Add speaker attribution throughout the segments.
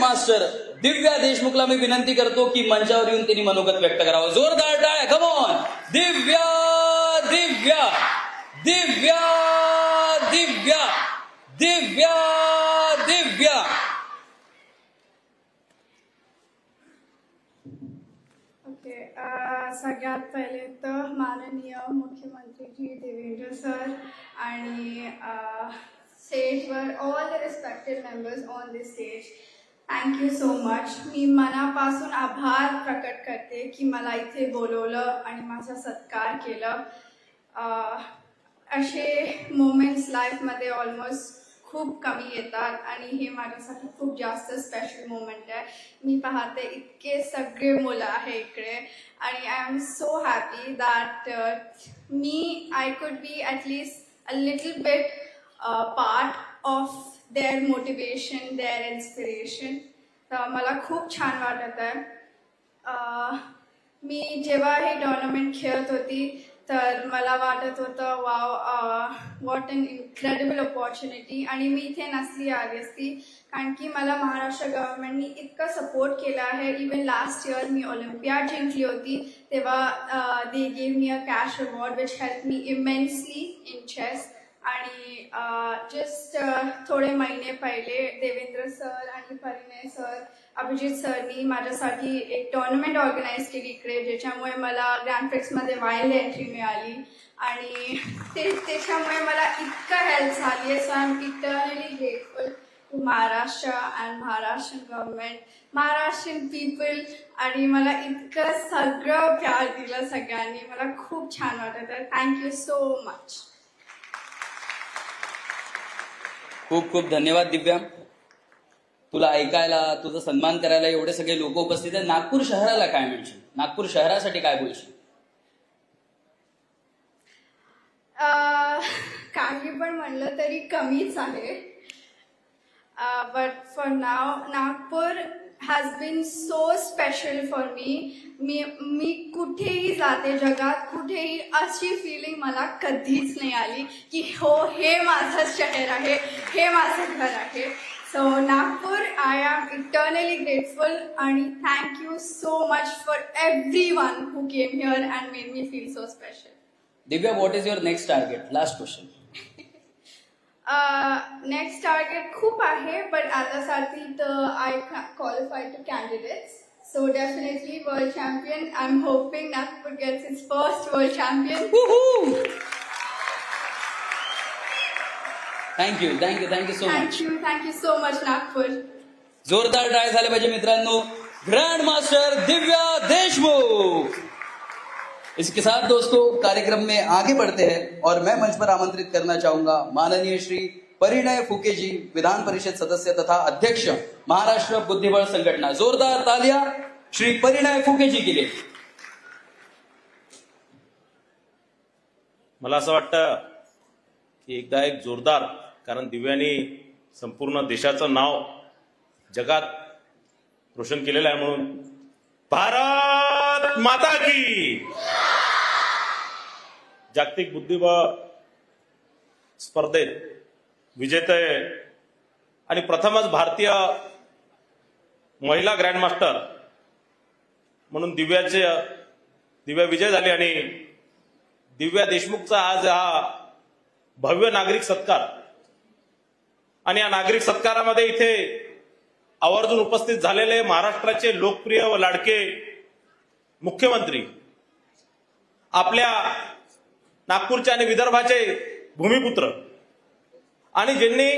Speaker 1: Master दिव्या देशमुखला मी विनंती करतो की मंचावर येऊन त्यांनी मनोगत व्यक्त करावं. जोरदार टाळ्या. Come on. Divya Divya Divya Divya Divya Divya.
Speaker 2: Okay, सगळ्यात पहिले तर माननीय मुख्यमंत्रीजी देवेंद्र सर आणि स्टेजवर all the respected members on this stage, thank you so much. मी मनापासून आभार प्रकट करते की मला इथे बोलवलं आणि माझा सत्कार केलं. असे मोमेंट्स लाईफमध्ये ऑलमोस्ट खूप कमी येतात आणि हे माझ्यासाठी खूप जास्त स्पेशल मोमेंट आहे. मी पाहते इतके सगळे मुलं आहे इकडे आणि I am so happy that I could be at least a little bit part of their motivation, their inspiration. तर मला खूप छान वाटत आहे. मी जेव्हा हे टुर्नामेंट खेळत होती तर मला वाटत होतं व्हॉट अन इन्क्रेडिबल अपॉर्च्युनिटी. आणि मी इथे नसली आली असती कारण की मला महाराष्ट्र गव्हर्नमेंटनी इतकं सपोर्ट केलं आहे. इवन लास्ट इयर मी ऑलिम्पियाड जिंकली होती तेव्हा they gave me a cash award which help me immensely in chess. आणि जस्ट थोडे महिने पहिले देवेंद्र सर आणि परिणय सर, अभिजित सरनी माझ्यासाठी एक टुर्नामेंट ऑर्गनाईज केली इकडे, ज्याच्यामुळे मला ग्रँड प्रिक्समध्ये वाईल्ड एंट्री मिळाली आणि त्याच्यामुळे मला इतकं हेल्प झाली आहे. So I am eternally grateful to Maharashtra and Maharashtrian government, Maharashtrian people. आणि मला इतकं सगळं प्यार दिलं सगळ्यांनी. मला खूप छान वाटत आहे. Thank you so much.
Speaker 1: खूप खूप धन्यवाद दिव्या. तुला ऐकायला, तुझा सन्मान करायला एवढे सगळे लोक उपस्थित आहेत. नागपूर शहराला काय म्हणशील? नागपूर शहरासाठी काय बोलशील?
Speaker 2: काही पण म्हणलं तरी कमीच आहे. But for now Nagpur has been so special for me. मी कुठेही जाते जगात, कुठेही अशी फिलिंग मला कधीच नाही आली की हो हे माझं शहर आहे, हे माझं घर आहे. So Nagpur, I am eternally grateful and thank you so much for everyone who came here and made me feel so special.
Speaker 1: Divya, what is your next target? Last question.
Speaker 2: Next target खूप आहे, but आतासाठी तर I qualified to candidates. So definitely world champion. I'm hoping Nagpur gets its first world champion.
Speaker 1: Woohoo! Thank you so much.
Speaker 2: Thank you so much Nagpur.
Speaker 1: जोरदार try झाले पाहिजे मित्रांनो. Grand master Divya Deshmukh. इसके साथ दोस्तों कार्यक्रम में आगे बढ़ते हैं और मैं मंच पर आमंत्रित करना चाहूंगा माननीय श्री परिणय फुके जी, विधान परिषद सदस्य तथा अध्यक्ष महाराष्ट्र बुद्धिबळ संघटना. जोरदार तालियां श्री परिणय फुके जी के लिए.
Speaker 3: मला असं वाटतं की एकदा एक जोरदार, कारण दिव्यानी संपूर्ण देशाचं नाव जगात रोशन केलेलं आहे, म्हणून भारत माता की. जागतिक बुद्धिबळ स्पर्धेत विजेते आणि प्रथमच भारतीय महिला ग्रँडमास्टर म्हणून दिव्या विजय झाली आणि दिव्या देशमुखचा आज हा भव्य नागरिक सत्कार. आणि या नागरिक सत्कारामध्ये इथे आवर्जून उपस्थित झालेले महाराष्ट्राचे लोकप्रिय व लाडके मुख्यमंत्री, आपल्या नागपूरचे आणि विदर्भाचे भूमिपुत्र, आणि ज्यांनी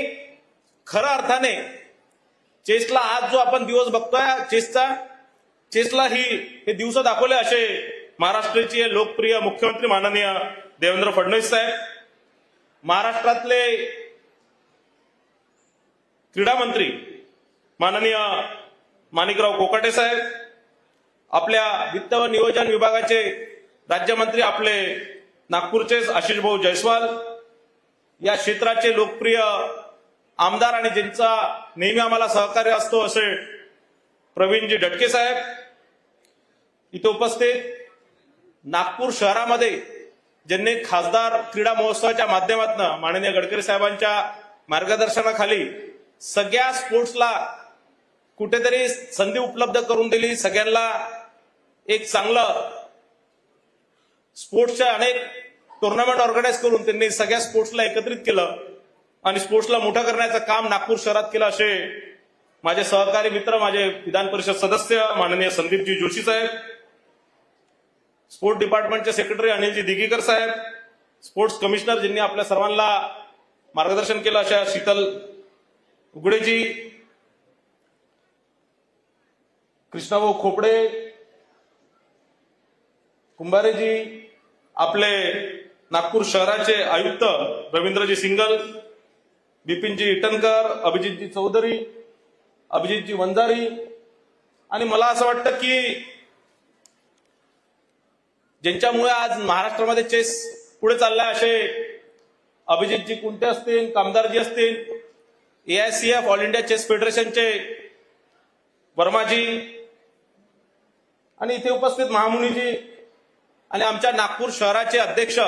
Speaker 3: खऱ्या अर्थाने चेसला आज जो आपण दिवस बघतोय चेसला हे दिवस दाखवले असे महाराष्ट्राचे लोकप्रिय मुख्यमंत्री माननीय देवेंद्र फडणवीस साहेब, महाराष्ट्रातले क्रीडा मंत्री माननीय माणिकराव कोकाटे साहेब, आपल्या वित्त व नियोजन विभागाचे राज्यमंत्री आपले नागपूरचे आशिष भाऊ जयस्वाल, या क्षेत्राचे लोकप्रिय आमदार आणि ज्यांचा नेहमी आम्हाला सहकार्य असतो असे प्रवीणजी डटके साहेब, इथे उपस्थित नागपूर शहरामध्ये ज्यांनी खासदार क्रीडा महोत्सवाच्या माध्यमातून माननीय गडकरी साहेबांच्या मार्गदर्शनाखाली सगळ्या स्पोर्ट्सला कुठेतरी संधी उपलब्ध करून दिली सगळ्यांना. एक चांगलं स्पोर्ट्सच्या अनेक टुर्नामेंट ऑर्गनाईज करून त्यांनी सगळ्या स्पोर्ट्सला एकत्रित केलं आणि स्पोर्ट्सला मोठं करण्याचं काम नागपूर शहरात केलं. असे माझे सहकारी मित्र, माझे विधान परिषद सदस्य माननीय संदीपजी जोशी साहेब, स्पोर्ट्स डिपार्टमेंटचे सेक्रेटरी अनिलजी दिगीकर साहेब, स्पोर्ट्स कमिशनर ज्यांनी आपल्या सर्वांना मार्गदर्शन केलं अशा शीतल उगडेजी, कृष्णाभाऊ खोपडे, कुंभारेजी, आपले नागपूर शहराचे आयुक्त रवींद्रजी सिंगल, बिपिनजी इटनकर, अभिजितजी चौधरी, अभिजितजी वंजारी. आणि मला असं वाटतं की ज्यांच्यामुळे आज महाराष्ट्रामध्ये चेस पुढे चाललाय असे अभिजितजी कुंटे असतील, कामदारजी असतील, AICF ऑल इंडिया चेस फेडरेशनचे वर्माजी आणि इथे उपस्थित महामुनीजी आणि आमच्या नागपूर शहराचे अध्यक्ष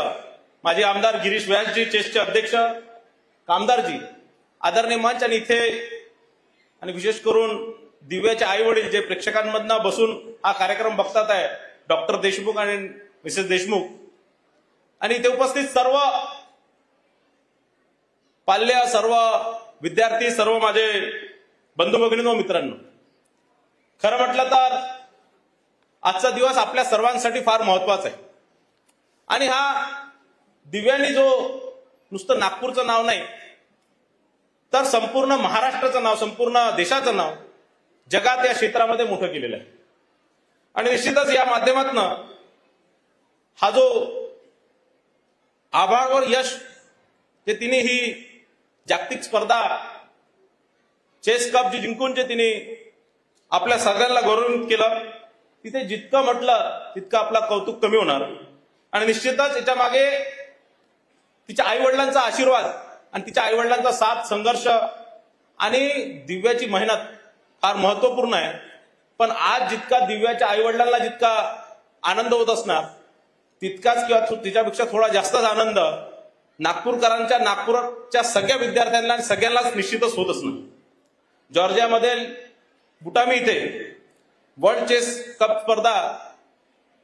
Speaker 3: माजी आमदार गिरीश व्यासजी, चेसचे अध्यक्ष कामदारजी, आदरणीय मंच आणि इथे आणि विशेष करून दिव्याचे आई वडील जे प्रेक्षकांमधनं बसून हा कार्यक्रम बघतात आहे, डॉक्टर देशमुख आणि मिसेस देशमुख, आणि इथे उपस्थित सर्व पाल्य, सर्व विद्यार्थी, सर्व माझे बंधू भगिनींनो, मित्रांनो. खरं म्हटलं तर आजचा दिवस आपल्या सर्वांसाठी फार महत्वाचा आहे. आणि हा दिव्यांनी जो नुसतं नागपूरचं नाव नाही तर संपूर्ण महाराष्ट्राचं नाव, संपूर्ण देशाचं नाव जगात या क्षेत्रामध्ये मोठं केलेलं आहे. आणि निश्चितच या माध्यमातून हा जो आभाळावर यश जे तिने ही जागतिक स्पर्धा चेस कप जी जिंकून जे तिने आपल्या सगळ्यांना गौरवित केलं, तिथे जितकं म्हटलं तितकं आपला कौतुक कमी होणार. आणि निश्चितच याच्या मागे तिच्या आई वडिलांचा आशीर्वाद आणि तिच्या आई वडिलांचा साथ, संघर्ष आणि दिव्याची मेहनत फार महत्वपूर्ण आहे. पण आज जितका दिव्याच्या आई वडिलांना जितका आनंद होत असणार तितकाच किंवा तिच्यापेक्षा थोडा जास्तच आनंद नागपूरकरांच्या, नागपूरच्या सगळ्या विद्यार्थ्यांना आणि सगळ्यांनाच निश्चितच होत असणार. जॉर्जियामध्ये बुटामी इथे वर्ल्ड चेस कप स्पर्धा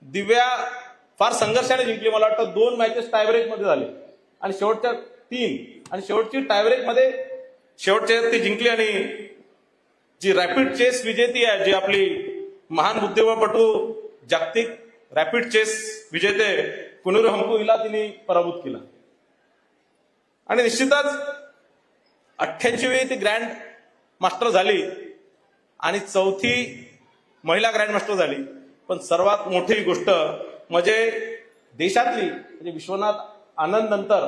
Speaker 3: दिव्या फार संघर्षाने जिंकली. मला वाटतं 2 मॅचेस टायब्रेक मध्ये झाले आणि शेवटच्या 3 आणि शेवटची टायब्रेक मध्ये शेवटच्या ती जिंकली. आणि जी रॅपिड चेस विजेती आहे, जी आपली महान बुद्धिबळपटू, जागतिक रॅपिड चेस विजेते कुनुरू हंपू, हिला तिने पराभूत केला. आणि निश्चितच 88वी ती ग्रँड मास्टर झाली आणि 4थी महिला ग्रँड मास्टर झाली. पण सर्वात मोठी गोष्ट म्हणजे देशातली, म्हणजे विश्वनाथ आनंद नंतर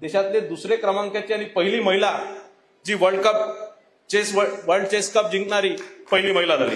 Speaker 3: देशातले 2रे क्रमांकाची आणि पहिली महिला जी वर्ल्ड चेस कप जिंकणारी पहिली महिला झाली.